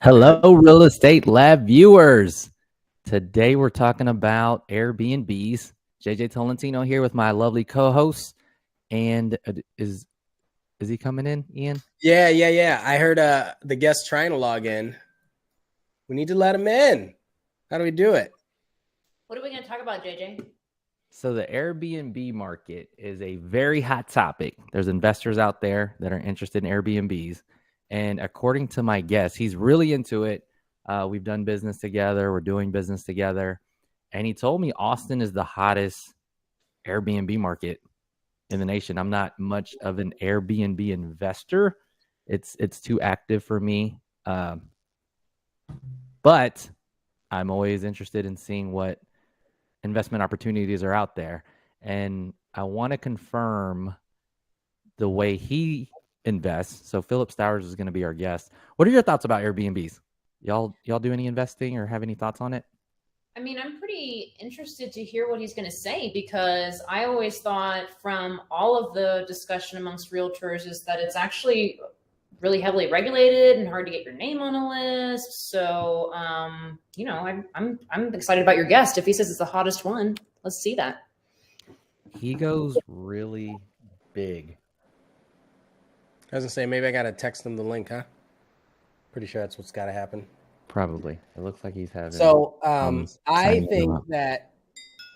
Hello, Real Estate Lab viewers. Today we're talking about Airbnbs. Jay Tolentino here with my lovely co-host. And is he coming in, Ian? Yeah. I heard the guest trying to log in. We need to let him in. How do we do it? What are we going to talk about, JJ? So the Airbnb market is a very hot topic. There's investors out there that are interested in Airbnbs. And according to my guest, he's really into it. We've done business together. We're doing business together. And he told me Austin is the hottest Airbnb market in the nation. I'm not much of an Airbnb investor. It's too active for me. But I'm always interested in seeing what investment opportunities are out there. And I want to confirm the way he invests. So Philip Stowers is going to be our guest. What are your thoughts about Airbnbs? Y'all do any investing or have any thoughts on it? I mean, I'm pretty interested to hear what he's going to say, because I always thought from all of the discussion amongst realtors is that it's actually really heavily regulated and hard to get your name on a list. So, I'm excited about your guest. If he says it's the hottest one, let's see that. He goes really big. I was gonna say, maybe I gotta text him the link, huh? Pretty sure that's what's got to happen. Probably. It looks like he's having. So I think that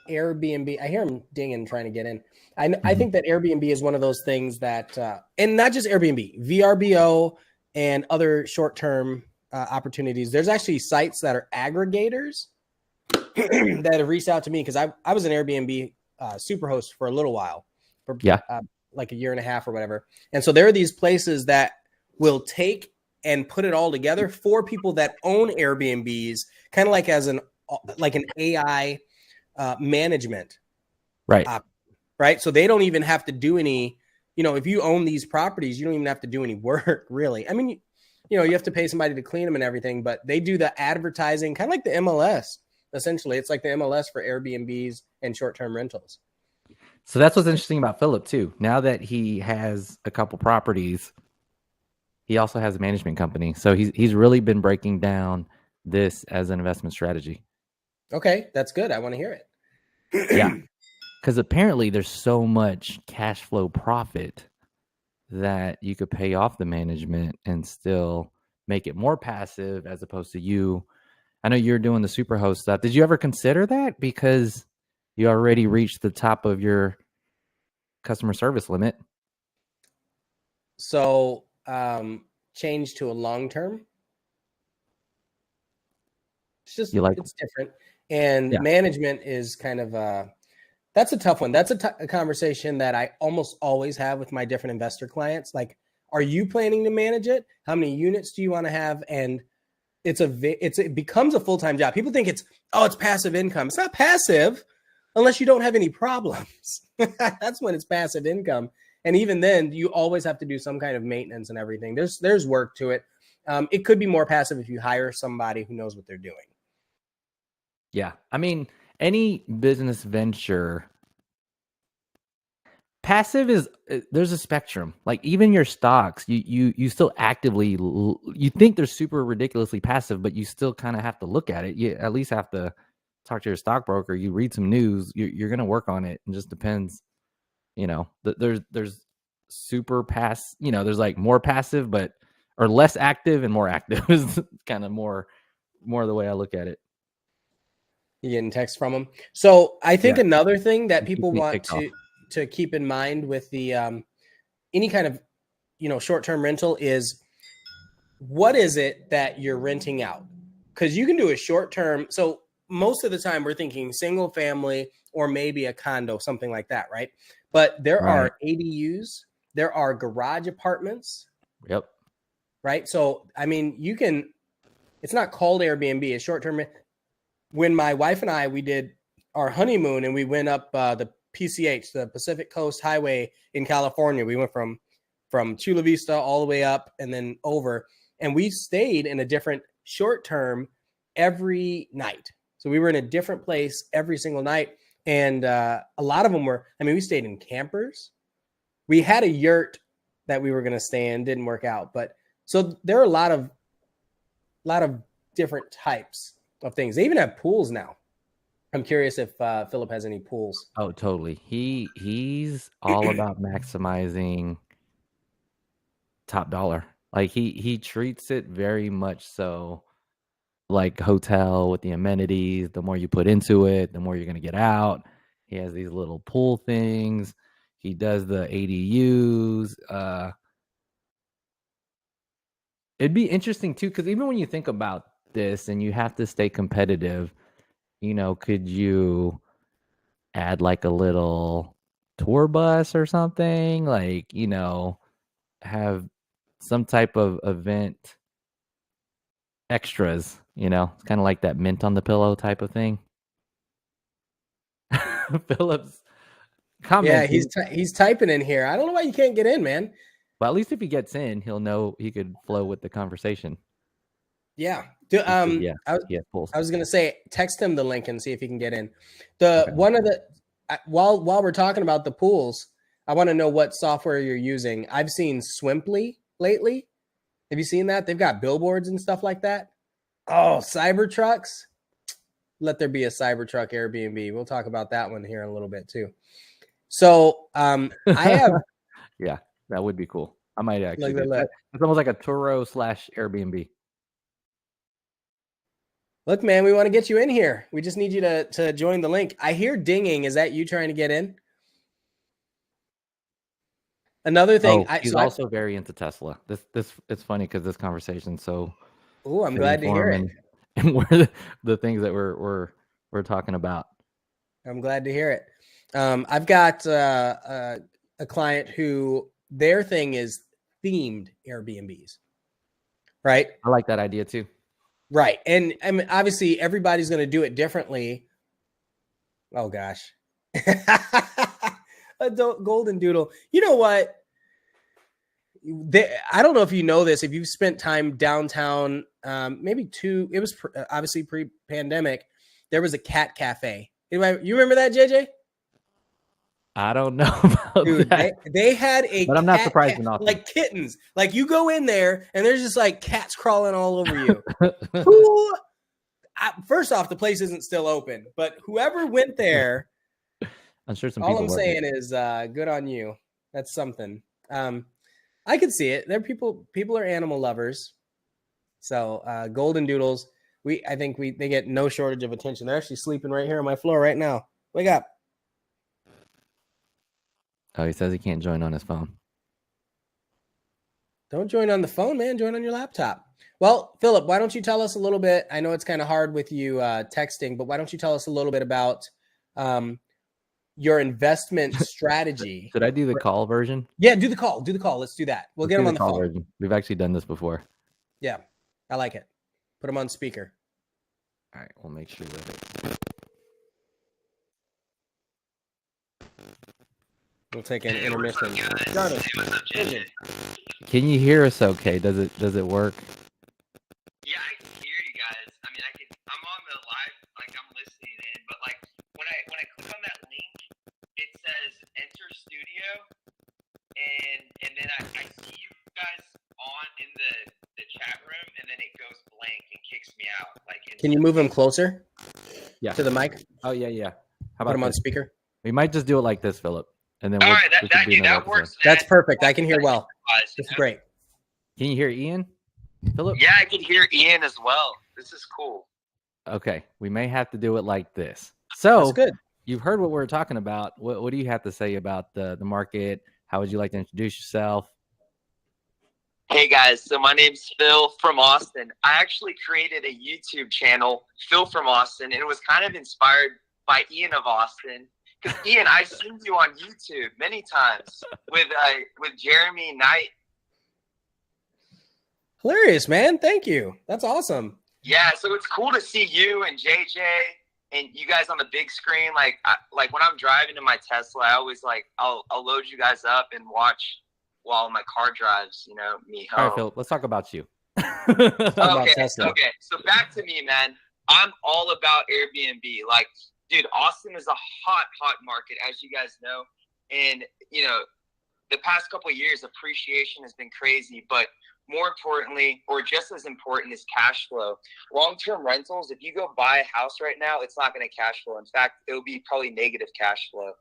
Airbnb, I hear him dinging trying to get in. I think that Airbnb is one of those things that, and not just Airbnb, VRBO and other short-term opportunities. There's actually sites that are aggregators that have reached out to me, because I was an Airbnb superhost for a little while, for like a year and a half or whatever. And so there are these places that will take and put it all together for people that own Airbnbs, kind of like as an AI management. Right. Right. So they don't even have to do any, if you own these properties, you don't even have to do any work, really. I mean, you have to pay somebody to clean them and everything, but they do the advertising, kind of like the MLS. Essentially, it's like the MLS for Airbnbs and short-term rentals. So that's what's interesting about Philip too. Now that he has a couple properties, he also has a management company. So he's really been breaking down this as an investment strategy. Okay, that's good. I want to hear it. Yeah. Because apparently there's so much cash flow profit that you could pay off the management and still make it more passive, as opposed to you. I know you're doing the superhost stuff. Did you ever consider that? Because you already reached the top of your customer service limit. So change to a long-term. It's just, it's different. And management is kind of that's a tough one. That's a conversation that I almost always have with my different investor clients. Like, are you planning to manage it? How many units do you want to have? And it becomes a full-time job. People think it's passive income. It's not passive unless you don't have any problems. That's when it's passive income. And even then, you always have to do some kind of maintenance and everything. There's work to it. It could be more passive if you hire somebody who knows what they're doing. Yeah. I mean, any business venture, passive is, there's a spectrum. Like even your stocks, you still actively, you think they're super ridiculously passive, but you still kind of have to look at it. You at least have to talk to your stockbroker. You read some news, you're going to work on it. It just depends. There's super there's like more passive, or less active and more active is kind of more the way I look at it. You getting text from them. So I think another thing that people want to keep in mind with the any kind of short-term rental is, what is it that you're renting out? Because you can do a short-term. So most of the time we're thinking single family or maybe a condo, something like that, right? But there are ADUs, there are garage apartments. Yep. Right. So I mean, it's not called Airbnb, it's short-term. When my wife and we did our honeymoon and we went up the PCH, the Pacific Coast Highway in California, we went from Chula Vista all the way up and then over, and we stayed in a different short-term every night. So we were in a different place every single night. And a lot of them we stayed in campers. We had a yurt that we were going to stay in, didn't work out. But so there are a lot of lot of different types of things. They even have pools now. I'm curious if Philip has any pools. Oh, totally. He's all about maximizing top dollar. Like he treats it very much so like hotel with the amenities. The more you put into it, the more you're gonna get out. He has these little pool things. He does the ADUs. It'd be interesting too, because even when you think about this and you have to stay competitive, you know, could you add like a little tour bus or something? Like, you know, have some type of event extras, you know, it's kind of like that mint on the pillow type of thing. Phillips comment. Yeah, he's typing in here. I don't know why you can't get in, man. Well, at least if he gets in, he'll know he could flow with the conversation. Yeah. Yeah, I was gonna say text him the link and see if he can get in. One of the while we're talking about the pools, I want to know what software you're using. I've seen Swimply lately. Have you seen that? They've got billboards and stuff like that. Oh, Cybertrucks. Let there be a Cybertruck Airbnb. We'll talk about that one here in a little bit too. So I have yeah, that would be cool. I might actually do that. It's almost like a Turo / Airbnb. Look, man, we want to get you in here. We just need you to join the link. I hear dinging. Is that you trying to get in? Another thing. He's also very into Tesla. This it's funny because this conversation. So, I'm glad to hear it. And we're the things that we're talking about. I'm glad to hear it. I've got a client who their thing is themed Airbnbs. Right. I like that idea too. Right. And I mean, obviously everybody's going to do it differently. Oh gosh. A golden doodle. You know what? I don't know if you know this, if you've spent time downtown, it was obviously pre-pandemic. There was a cat cafe. You remember that, JJ? I don't know about that. They had but I'm not surprised enough. Like kittens. Like you go in there and there's just like cats crawling all over you. First off, the place isn't still open, but whoever went there, I'm sure some. All I'm saying is, good on you. That's something. I could see it. There people are animal lovers. So golden doodles. I think they get no shortage of attention. They're actually sleeping right here on my floor right now. Wake up. Oh, he says he can't join on his phone. Don't join on the phone, man. Join on your laptop. Well, Philip, why don't you tell us a little bit? I know it's kind of hard with you texting, but why don't you tell us a little bit about your investment strategy? Should I do the call version? Yeah, do the call. Do the call. Let's do that. We'll get them on the phone. Version. We've actually done this before. Yeah, I like it. Put them on speaker. All right, we'll make sure that we'll take an intermission. Can you hear us okay? Does it work? Yeah, I can hear you guys. I mean, I'm on the live, like I'm listening in, but like when I click on that link, it says enter studio, and then I see you guys in the chat room, and then it goes blank and kicks me out. Like, can you move them closer? Yeah. To the mic. Oh yeah. How about put them on speaker? We might just do it like this, Philip. And then all right, that works. That's perfect. I can hear well. That's great. Can you hear Ian, Philip? Yeah, I can hear Ian as well. This is cool. Okay, we may have to do it like this. So that's good. You've heard what we're talking about. What do you have to say about the market? How would you like to introduce yourself? Hey guys, so my name's Phil from Austin. I actually created a YouTube channel, Phil from Austin, and it was kind of inspired by Ian of Austin. Because Ian, I've seen you on YouTube many times with Jeremy Knight. Hilarious, man. Thank you. That's awesome. Yeah, so it's cool to see you and JJ and you guys on the big screen. Like when I'm driving in my Tesla, I always I'll load you guys up and watch while my car drives, me home. All right, Phil, let's talk about you. Okay. So back to me, man. I'm all about Airbnb. Like, dude, Austin is a hot market, as you guys know. And, the past couple of years, appreciation has been crazy. But more importantly, or just as important, is cash flow. Long-term rentals, if you go buy a house right now, it's not going to cash flow. In fact, it'll be probably negative cash flow.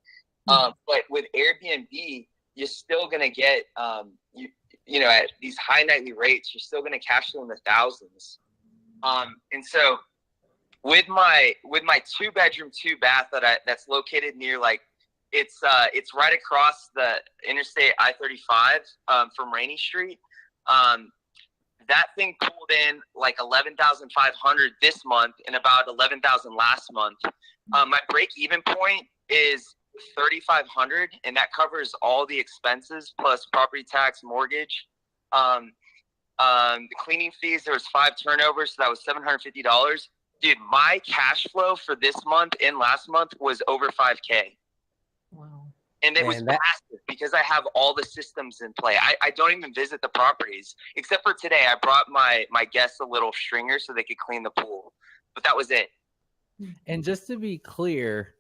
But with Airbnb, you're still going to get, you know, at these high nightly rates, you're still going to cash flow in the thousands. And so with my 2-bedroom, 2-bath that's located near, like, it's right across the Interstate I-35 from Rainey Street. That thing pulled in like 11,500 this month and about 11,000 last month. My break-even point is 3,500, and that covers all the expenses plus property tax, mortgage. The cleaning fees, there was 5 turnovers, so that was $750. Dude, my cash flow for this month and last month was over $5K. Wow. And it was passive because I have all the systems in play. I don't even visit the properties. Except for today, I brought my guests a little stringer so they could clean the pool. But that was it. And just to be clear,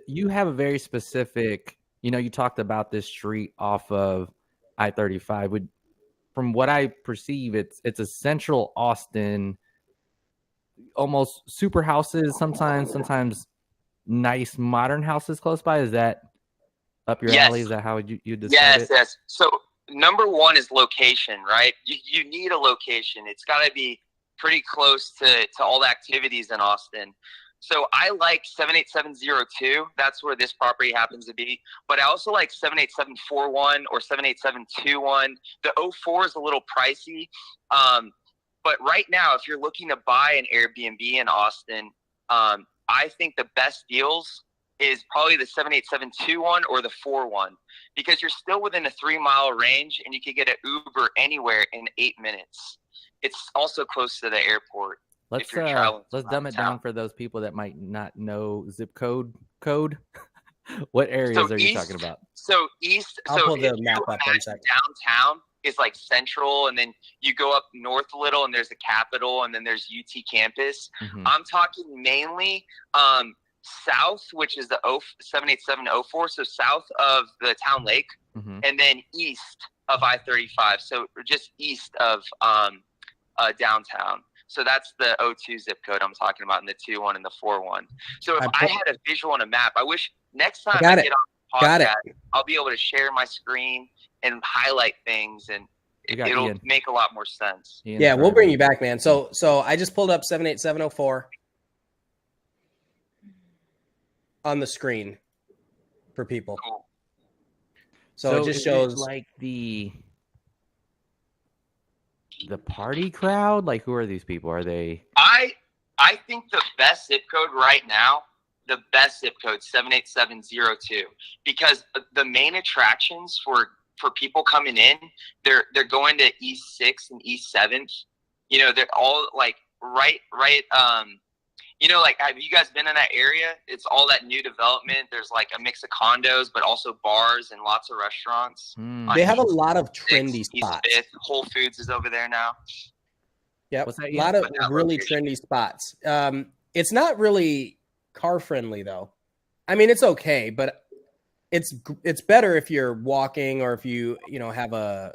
you have a very specific, you know, you talked about this street off of I-35. From what I perceive, it's a central Austin, almost super houses, sometimes nice modern houses close by. Is that up your alley? Is that how you describe it? Yes. So number one is location, right? You need a location. It's got to be pretty close to all the activities in Austin. So I like 78702. That's where this property happens to be. But I also like 78741 or 78721. The 04 is a little pricey. But right now, if you're looking to buy an Airbnb in Austin, I think the best deals is probably the 78721 or the 41, because you're still within a 3-mile range and you can get an Uber anywhere in 8 minutes. It's also close to the airport. Let's dumb it down for those people that might not know zip code. What areas are you talking about? So east. I'll pull the map up in a second. Downtown is like central, and then you go up north a little, and there's the Capitol, and then there's UT campus. Mm-hmm. I'm talking mainly south, which is the 78704, so south of the town lake, mm-hmm. and then east of I-35, so just east of downtown. So that's the 02 zip code I'm talking about, and the 21 and the 41. So if I had a visual on a map, I wish next time I get on the podcast, I'll be able to share my screen and highlight things, and it'll make a lot more sense. Yeah, we'll bring you back, man. So I just pulled up 78704 on the screen for people. Cool. So it just shows like the party crowd. Like, who are these people? Are they? I think the best zip code right now, the best zip code 78702, because the main attractions for people coming in, they're going to East 6th and East 7th. You know, they're all like right. You know, like, have you guys been in that area? It's all that new development. There's like a mix of condos, but also bars and lots of restaurants. They have a lot of trendy spots. East 5th, Whole Foods is over there now. Yep, a lot of really trendy spots. It's not really car friendly though. I mean, it's okay, but it's better if you're walking or if you have a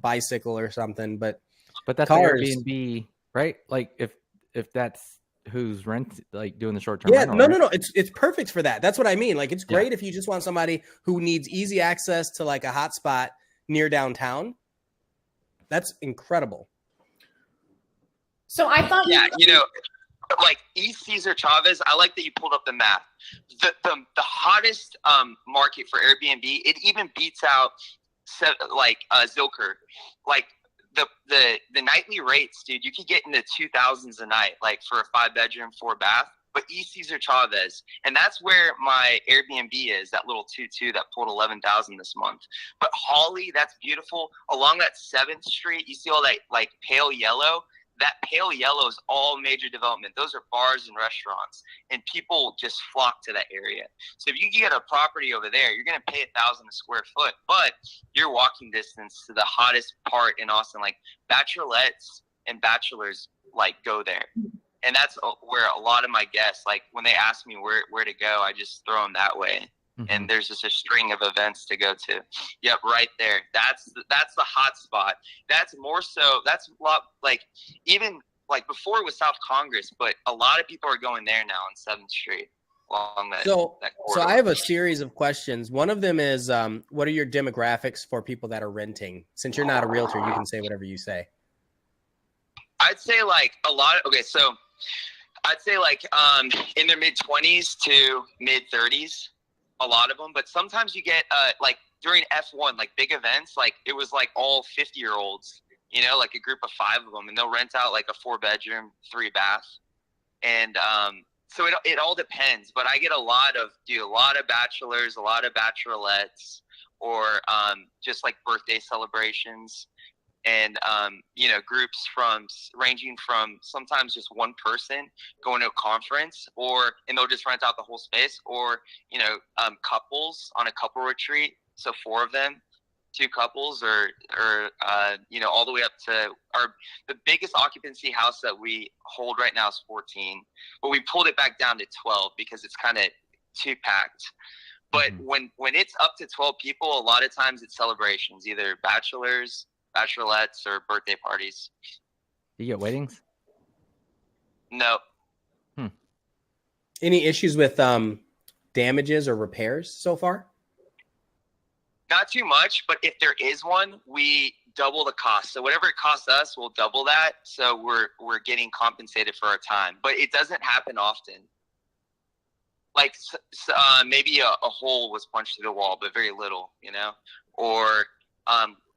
bicycle or something. But that's Airbnb, right? Like if that's who's doing the short term. Yeah, rental, no. It's perfect for that. That's what I mean. Like, it's great if you just want somebody who needs easy access to like a hot spot near downtown. That's incredible. So I thought, like East Cesar Chavez. I like that you pulled up the map. The hottest market for Airbnb. It even beats out Zilker. Like, the nightly rates, dude, you could get into 2,000s a night, like for a 5-bedroom, 4-bath. But East Cesar Chavez, and that's where my Airbnb is, that little 2-2 that pulled 11,000 this month. But Hawley, that's beautiful. Along that 7th Street, you see all that like pale yellow. That pale yellow is all major development. Those are bars and restaurants, and people just flock to that area. So if you get a property over there, you're going to pay $1,000 a square foot, but you're walking distance to the hottest part in Austin. Like, bachelorettes and bachelors like go there, and that's where a lot of my guests, like, when they ask me where to go, I just throw them that way. and there's just a string of events to go to. Yep, right there. That's the hot spot. That's more so. That's a lot like even like before it was South Congress, but a lot of people are going there now on 7th Street along that. So corridor. I have a series of questions. One of them is, what are your demographics for people that are renting? Since you're not a realtor, you can say whatever you say. I'd say like a lot. So I'd say like in their mid-20s to mid-30s, a lot of them. But sometimes you get like during F1, like big events, like it was like all 50-year-olds, you know, like a group of 5 of them, and they'll rent out like a 4-bedroom, 3-bath, and so it all depends. But I get a lot of bachelors, a lot of bachelorettes, or just like birthday celebrations. And, you know, groups ranging from sometimes just one person going to a conference, and they'll just rent out the whole space, or, you know, couples on a couple retreat. So 4 of them, 2 couples, or you know, all the way up to the biggest occupancy house that we hold right now is 14, but we pulled it back down to 12 because it's kind of too packed. But when it's up to 12 people, a lot of times it's celebrations, either bachelors, bachelorettes, or birthday parties. You get weddings? No. Any issues with damages or repairs so far? Not too much, but if there is one, we double the cost. So whatever it costs us, we'll double that. So we're getting compensated for our time, but it doesn't happen often. Like maybe a hole was punched through the wall, but very little, you know. Or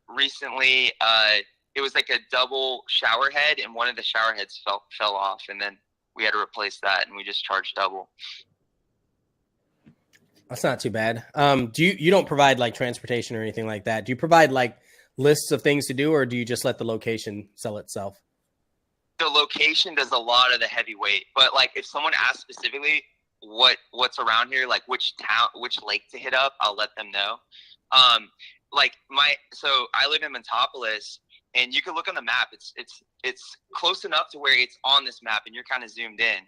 recently, it was like a double shower head, and one of the shower heads fell off, and then we had to replace that, and we just charged double. That's not too bad. You don't provide like transportation or anything like that? Do you provide like lists of things to do, or do you just let the location sell itself? The location does a lot of the heavy weight, but like if someone asks specifically what's around here, like which lake to hit up, I'll let them know. So I live in Montopolis, and you can look on the map. It's close enough to where it's on this map, and you're kind of zoomed in,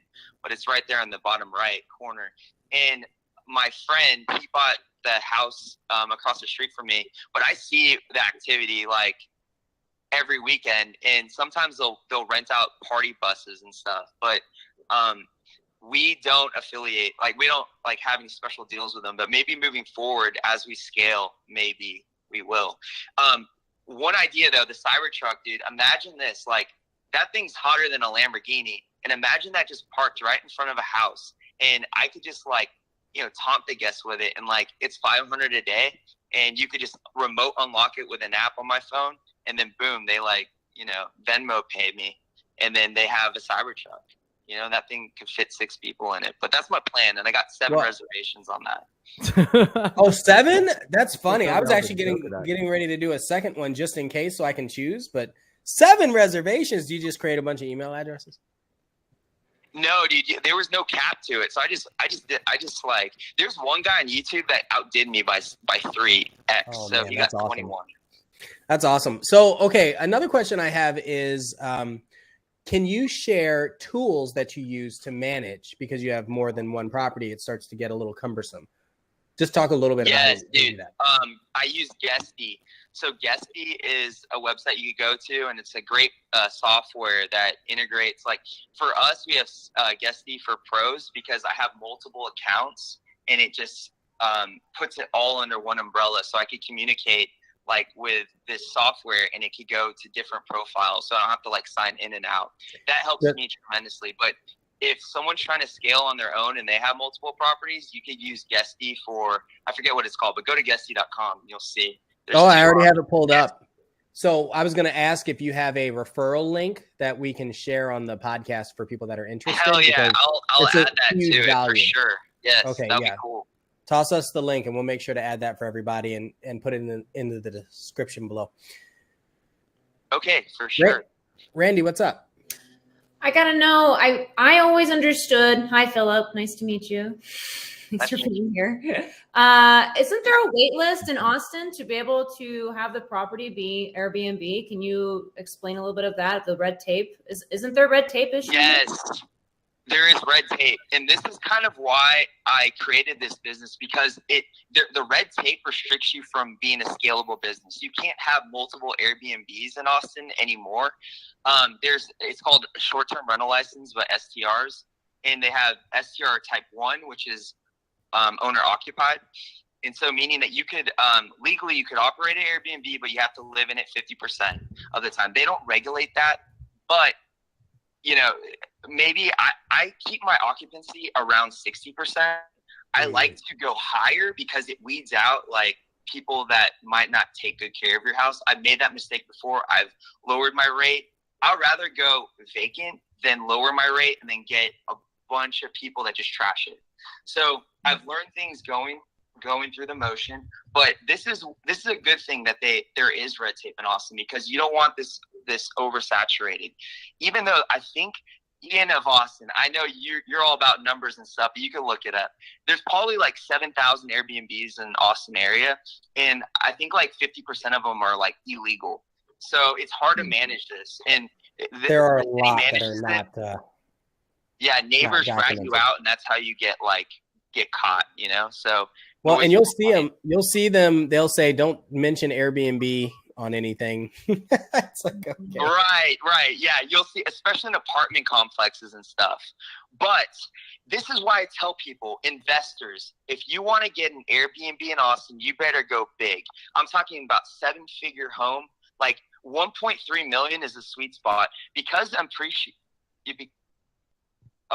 but it's right there in the bottom right corner. And my friend, he bought the house across the street from me, but I see the activity like every weekend, and sometimes they'll rent out party buses and stuff, but we don't affiliate, like we don't like having special deals with them, but maybe moving forward as we scale, maybe we will. One idea though, the Cybertruck, dude, imagine this, like that thing's hotter than a Lamborghini, and imagine that just parked right in front of a house, and I could just like, you know, taunt the guests with it, and like it's $500 a day, and you could just remote unlock it with an app on my phone, and then boom, they like, you know, Venmo pay me, and then they have a Cybertruck. You know, that thing could fit 6 people in it. But that's my plan, and I got 7 reservations on that. Oh, 7? That's funny. I was actually getting ready to do a second one just in case, so I can choose. But 7 reservations. Do you just create a bunch of email addresses? No, dude, there was no cap to it. So I just like, there's one guy on YouTube that outdid me by 3x. Oh, so man, he got awesome. 21. That's awesome. So, okay, another question I have is, can you share tools that you use to manage? Because you have more than one property, it starts to get a little cumbersome. Just talk a little bit about dude. That. I use Guesty. So Guesty is a website you can go to, and it's a great software that integrates. Like for us, we have Guesty for pros because I have multiple accounts, and it just puts it all under one umbrella. So I could communicate like with this software, and it could go to different profiles, so I don't have to like sign in and out. That helps me tremendously. But if someone's trying to scale on their own and they have multiple properties, you could use Guesty for, I forget what it's called, but go to Guesty.com and you'll see. I already have it pulled up. So I was going to ask if you have a referral link that we can share on the podcast for people that are interested. Hell yeah, I'll add that to it for sure. Yes, okay, that'd be cool. Toss us the link and we'll make sure to add that for everybody and put it into the description below. Okay, for sure. Randy, what's up? I gotta know. I always understood. Hi, Philip. Nice to meet you. Thanks for being here. Isn't there a wait list in Austin to be able to have the property be Airbnb? Can you explain a little bit of that? The red tape isn't there red tape issue? Yes. There is red tape, and this is kind of why I created this business, because the red tape restricts you from being a scalable business. You can't have multiple Airbnbs in Austin anymore. It's called a short-term rental license, but STRs, and they have STR type 1, which is owner occupied. And so meaning that you could legally you could operate an Airbnb, but you have to live in it 50% of the time. They don't regulate that, but maybe I keep my occupancy around 60%. I like to go higher because it weeds out like people that might not take good care of your house. I've made that mistake before. I've lowered my rate. I'd rather go vacant than lower my rate and then get a bunch of people that just trash it. So I've learned things going through the motion, but this is a good thing that there is red tape in Austin, because you don't want this oversaturated. Even though I think ianofAustin, I know you're all about numbers and stuff, but you can look it up. There's probably like 7,000 Airbnbs in Austin area, and I think like 50% of them are like illegal. So it's hard to manage this, and there are a lot that are not. Neighbors drag you out, and that's how you get caught. So. Well, and you'll see them. They'll say, "Don't mention Airbnb on anything." It's like, okay. Right. Yeah, you'll see, especially in apartment complexes and stuff. But this is why I tell people, investors, if you want to get an Airbnb in Austin, you better go big. I'm talking about 7-figure home. Like 1.3 million is a sweet spot, because I'm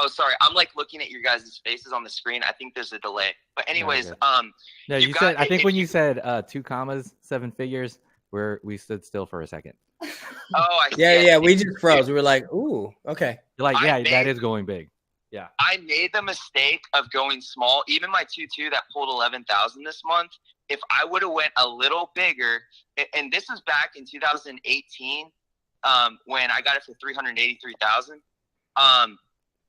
Oh, sorry. I'm like looking at your guys' faces on the screen. I think there's a delay. But anyways, no, you said, I think when you said 2 commas, 7 figures, we stood still for a second. Oh, I see. Yeah. We just froze. We were like, ooh, okay. You're like, that is going big. Yeah. I made the mistake of going small. Even my 2.2 that pulled 11,000 this month. If I would have went a little bigger, and this was back in 2018, when I got it for 383,000.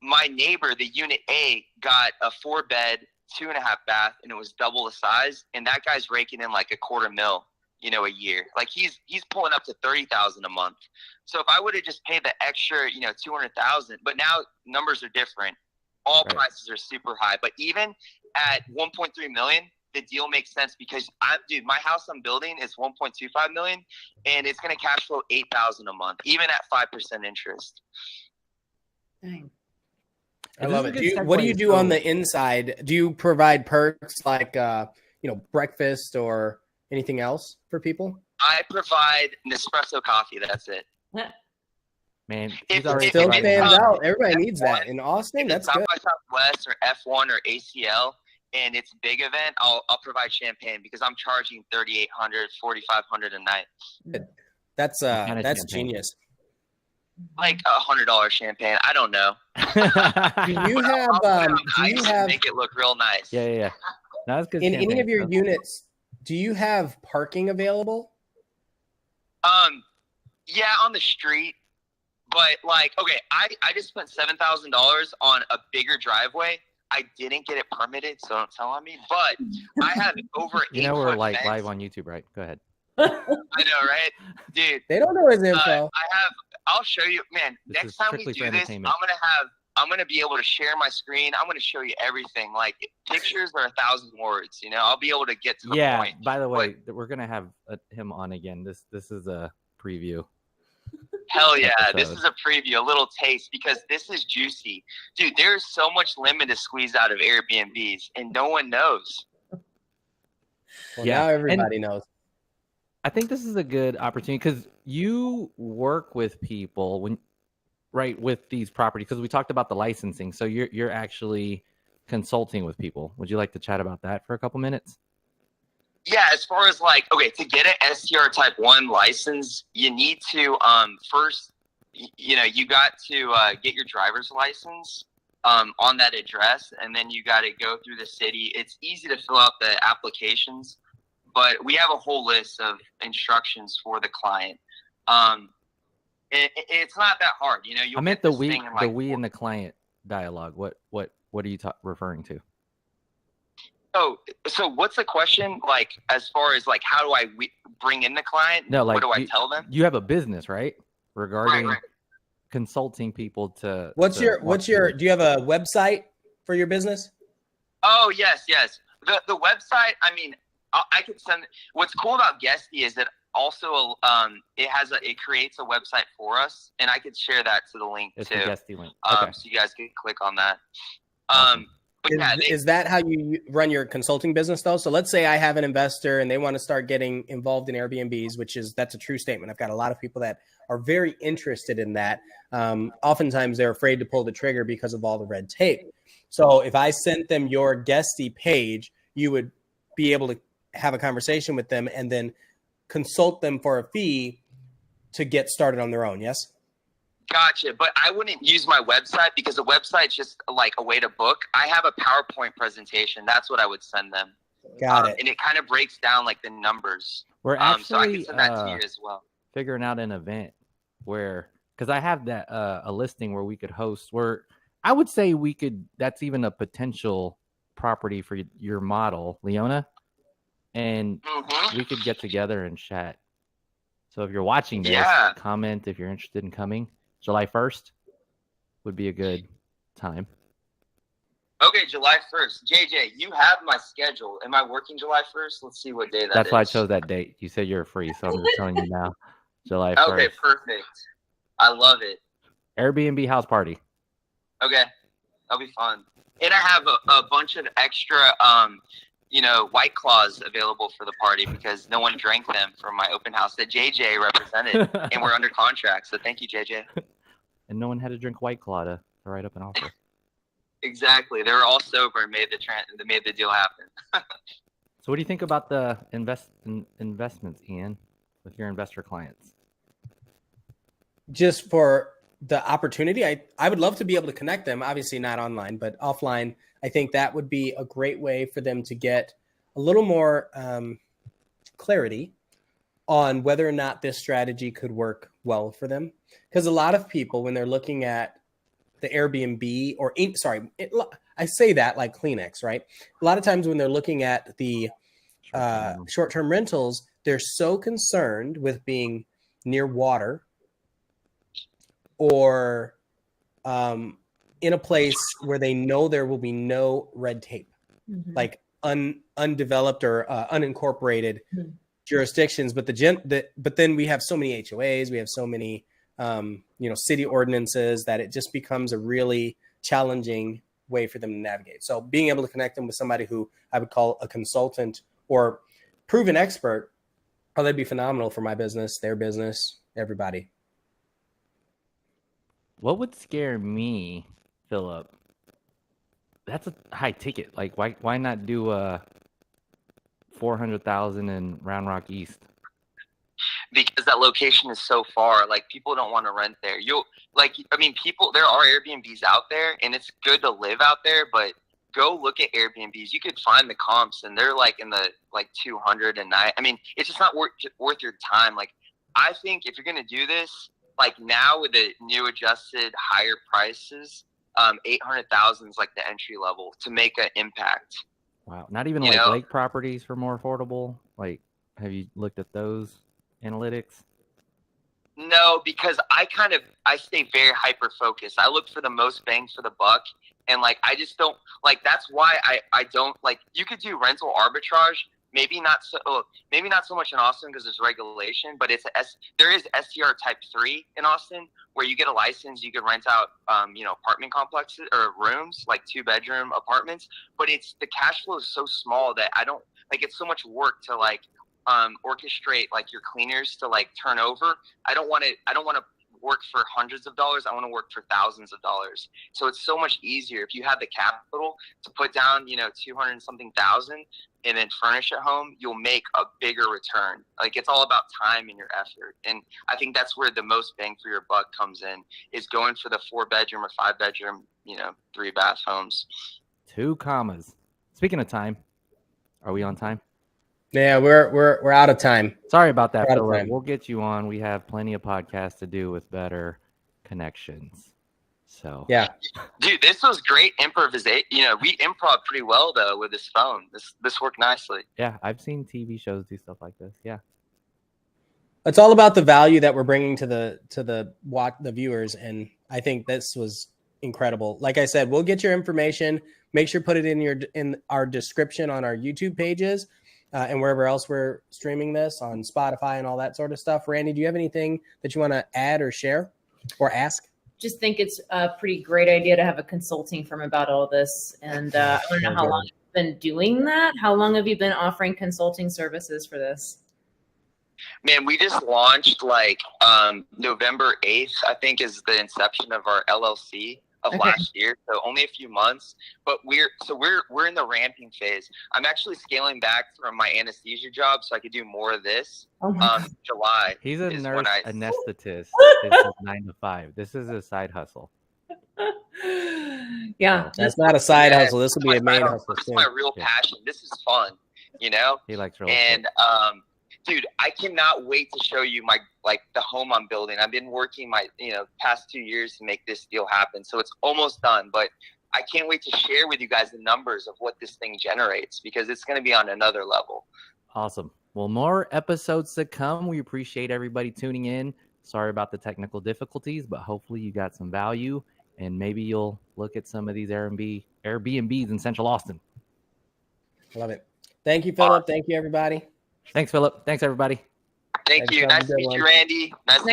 My neighbor, the unit A, got a 4-bed, 2.5 bath, and it was double the size. And that guy's raking in like $250,000, a year. Like he's pulling up to 30,000 a month. So if I would have just paid the extra, 200,000, but now numbers are different. All prices are super high. But even at 1.3 million, the deal makes sense, because my house I'm building is 1.25 million, and it's going to cash flow 8,000 a month, even at 5% interest. Dang. I love it. What do you do on the inside? Do you provide perks like, breakfast or anything else for people? I provide Nespresso coffee. That's it. Man, it still stands out. Everybody needs that in Austin. That's good. South by Southwest or F1 or ACL, and it's a big event, I'll provide champagne, because I'm charging $3,800, $4,500 a night. Good. That's genius. Like $100 champagne. I don't know. Do you have make it look real nice? Yeah. No, that's good. In any of your units, do you have parking available? Yeah, on the street. But I just spent $7,000 on a bigger driveway. I didn't get it permitted, so don't tell on me. But I have over 8 we're like fence. live on YouTube, right? Go ahead. I know, right? Dude. They don't know his info. I'll show you, man. Next time we do this, I'm gonna be able to share my screen. I'm gonna show you everything. Like, pictures are 1,000 words. I'll be able to get to the point. Yeah. By the way, we're gonna have him on again. This is a preview. Hell yeah, this is a preview, a little taste, because this is juicy, dude. There's so much lemon to squeeze out of Airbnbs, and no one knows. Well, now everybody knows. I think this is a good opportunity, because you work with people with these properties, because we talked about the licensing. So you're actually consulting with people. Would you like to chat about that for a couple minutes? Yeah, as far as to get an STR Type 1 license, you need to first, you got to get your driver's license on that address, and then you got to go through the city. It's easy to fill out the applications, but we have a whole list of instructions for the client. It's not that hard, I meant the we and the client dialogue. What are you referring to? Oh, so what's the question? As far as how do I bring in the client? No, what do I tell them? You have a business, right? Regarding, right. consulting people to. What's your do you have a website for your business? Oh, yes. The website, I mean, I could send. What's cool about Guesty is that also it creates a website for us, and I could share that to the link it's too. The Guesty link. So you guys can click on that. But is that how you run your consulting business though? So let's say I have an investor and they want to start getting involved in Airbnbs, that's a true statement. I've got a lot of people that are very interested in that. Oftentimes they're afraid to pull the trigger because of all the red tape. So if I sent them your Guesty page, you would be able to have a conversation with them and then consult them for a fee to get started on their own. Yes. Gotcha. But I wouldn't use my website because the website's just like a way to book. I have a PowerPoint presentation. That's what I would send them. Got it. And it kind of breaks down like the numbers. We're actually so I can send that to you as well. Figuring out an event because I have that a listing where we could host where I would say that's even a potential property for your model, Leona. And we could get together and chat. So if you're watching this, comment if you're interested in coming. July 1st would be a good time. Okay, July 1st. JJ, you have my schedule. Am I working July 1st? Let's see what day that is. That's why I chose that date. You said you're free, so I'm just telling you now. July 1st. Okay, perfect. I love it. Airbnb house party. Okay, that'll be fun. And I have a bunch of extra, White Claws available for the party because no one drank them from my open house that JJ represented, and we're under contract. So thank you, JJ. And no one had to drink White Claw to write up an offer. Exactly. They were all sober and made the deal happen. So what do you think about the investments, Ian, with your investor clients? Just for the opportunity, I would love to be able to connect them, obviously not online, but offline. I think that would be a great way for them to get a little more clarity on whether or not this strategy could work well for them. Because a lot of people, when they're looking at the Airbnb I say that like Kleenex, right? A lot of times when they're looking at the short-term rentals, they're so concerned with being near water or in a place where they know there will be no red tape, like undeveloped or unincorporated jurisdictions. But but then we have so many HOAs, we have so many city ordinances that it just becomes a really challenging way for them to navigate. So being able to connect them with somebody who I would call a consultant or proven expert, that'd be phenomenal for my business, their business, everybody. What would scare me, Philip? That's a high ticket. Like, why not do $400,000 in Round Rock East? Because that location is so far. Like, people don't want to rent there. There are Airbnbs out there, and it's good to live out there. But go look at Airbnbs. You could find the comps, and they're like in the 200 a night. I mean, it's just not worth your time. Like, I think if you're gonna do this, like now with the new adjusted higher prices, 800,000 is like the entry level to make an impact. Wow. Not even lake properties for more affordable. Like, have you looked at those analytics? No, because I stay very hyper focused. I look for the most bang for the buck. And I just don't that's why I don't you could do rental arbitrage. Maybe not so much in Austin because there's regulation, but there is STR type 3 in Austin where you get a license, you can rent out, apartment complexes or rooms, like 2-bedroom apartments, but the cash flow is so small that I don't it's so much work to orchestrate your cleaners to turn over. I don't want to work for hundreds of dollars. I want to work for thousands of dollars. So it's so much easier if you have the capital to put down, 200 and something thousand and then furnish at home, you'll make a bigger return. It's all about time and your effort. And I think that's where the most bang for your buck comes in, is going for the 4-bedroom or 5-bedroom, 3-bath homes. 2 commas. Speaking of time, are we on time? Yeah, we're out of time. Sorry about that, Philip. We'll get you on. We have plenty of podcasts to do with better connections. So yeah, dude, this was great improvisation. We improv pretty well though with this phone. This worked nicely. Yeah, I've seen TV shows do stuff like this. Yeah. It's all about the value that we're bringing to the viewers, and I think this was incredible. Like I said, we'll get your information. Make sure put it in our description on our YouTube pages and wherever else we're streaming this, on Spotify and all that sort of stuff. Randy, do you have anything that you want to add or share or ask? Just think it's a pretty great idea to have a consulting firm about all this. And I don't know how long you've been doing that. How long have you been offering consulting services for this? Man, we just launched like November 8th, I think, is the inception of our LLC of last year. So only a few months, but we're in the ramping phase. I'm actually scaling back from my anesthesia job so I could do more of this. July. He's a nurse anesthetist. This is 9 to 5. This is a side hustle. Yeah, that's not a side hustle. This will be a main hustle. This is my real passion. This is fun, you know. He likes real estate. Dude, I cannot wait to show you the home I'm building. I've been working my past 2 years to make this deal happen. So it's almost done, but I can't wait to share with you guys the numbers of what this thing generates, because it's going to be on another level. Awesome. Well, more episodes to come. We appreciate everybody tuning in. Sorry about the technical difficulties, but hopefully you got some value, and maybe you'll look at some of these Airbnbs in Central Austin. Love it. Thank you, Philip. Thank you, everybody. Thanks, Philip. Thanks, everybody. Thank you. Nice to meet you, Randy. Nice to meet you.